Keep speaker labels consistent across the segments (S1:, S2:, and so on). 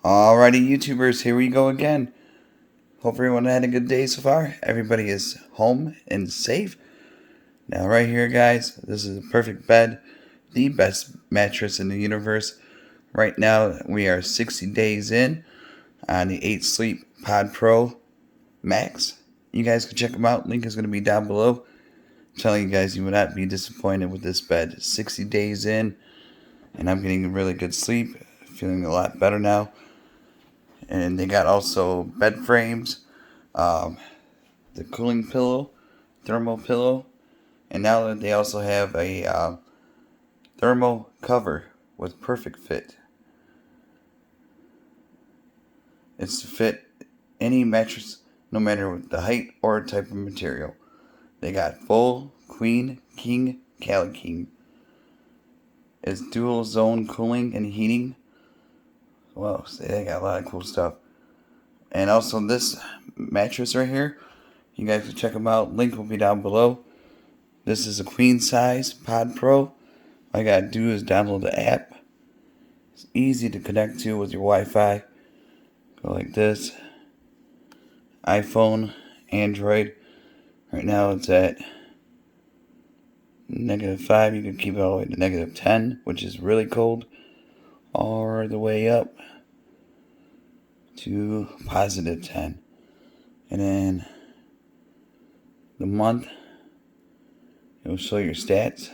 S1: Alrighty, YouTubers, here we go again. Hope everyone had a good day so far. Everybody is home and safe. Now, right here, guys, this is a perfect bed, the best mattress in the universe. Right now, we are 60 days in on the 8 Sleep Pod Pro Max. You guys can check them out. Link is going to be down below. I'm telling you guys, you will not be disappointed with this bed. 60 days in, and I'm getting really good sleep. Feeling a lot better now. And they got also bed frames, the cooling pillow, thermal pillow, and now they also have a thermal cover with perfect fit. It's to fit any mattress, no matter the height or type of material. They got full, queen, king, Cali king. It's dual zone cooling and heating. Well, they got a lot of cool stuff. And also this mattress right here, you guys can check them out. Link will be down below. This is a queen size Pod Pro. All you gotta do is download the app. It's easy to connect to with your Wi-Fi. Go like this. iPhone, Android. Right now it's at -5. You can keep it all the way to -10, which is really cold. All the way up to +10. And then the month, it'll show your stats.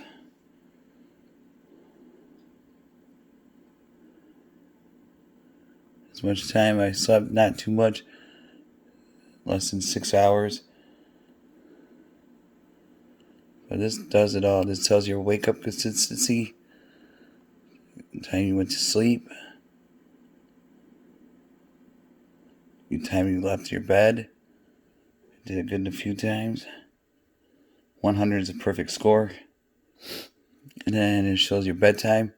S1: As much time I slept, not too much, less than 6 hours. But this does it all. This tells your wake up consistency, the time you went to sleep, the time you left your bed. I did it good a few times. 100 is a perfect score. And then it shows your bedtime.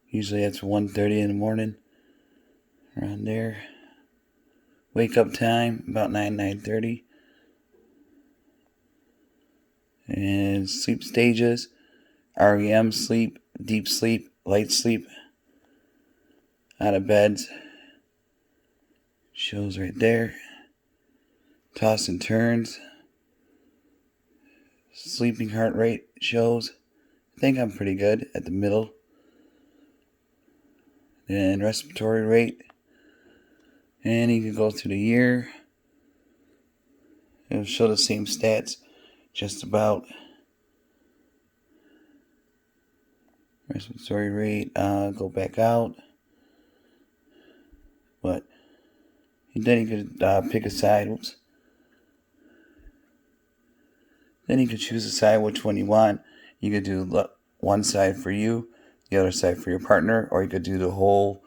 S1: Usually it's 1:30 in the morning. Around there. Wake up time, about 9:30. And sleep stages. REM sleep, deep sleep, light sleep. Out of bed. Shows right there. Toss and turns. Sleeping heart rate shows. I think I'm pretty good at the middle. Then respiratory rate. And you can go through the year. It'll show the same stats. Just about. Respiratory rate. Go back out. But then you could pick a side. Oops. Then you could choose a side, which one you want. You could do one side for you, the other side for your partner, or you could do the whole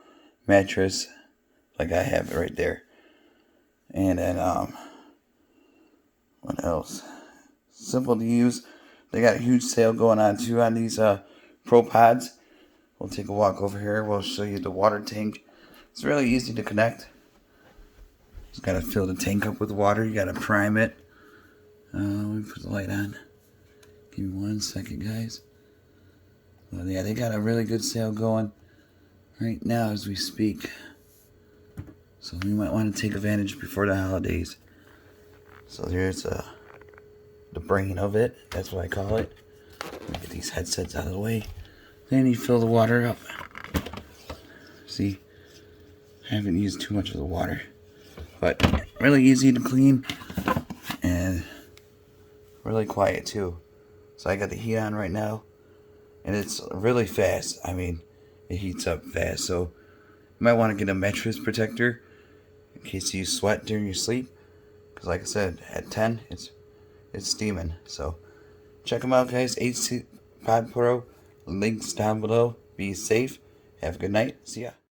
S1: mattress, like I have it right there. And then what else? Simple to use. They got a huge sale going on too on these Pro Pods. We'll take a walk over here. We'll show you the water tank. It's really easy to connect. Just gotta fill the tank up with water. You gotta prime it. Let me put the light on. Give me 1 second, guys. Well, yeah, they got a really good sale going right now as we speak. So you might want to take advantage before the holidays. So there's the brain of it. That's what I call it. Let me get these headsets out of the way. Then you fill the water up. See, I haven't used too much of the water. But really easy to clean. And really quiet too. So I got the heat on right now. And it's really fast. I mean, it heats up fast. So you might want to get a mattress protector in case you sweat during your sleep. Because like I said, at 10, it's steaming. So check them out, guys. 8 Sleep Pod Pro. Links down below. Be safe. Have a good night. See ya.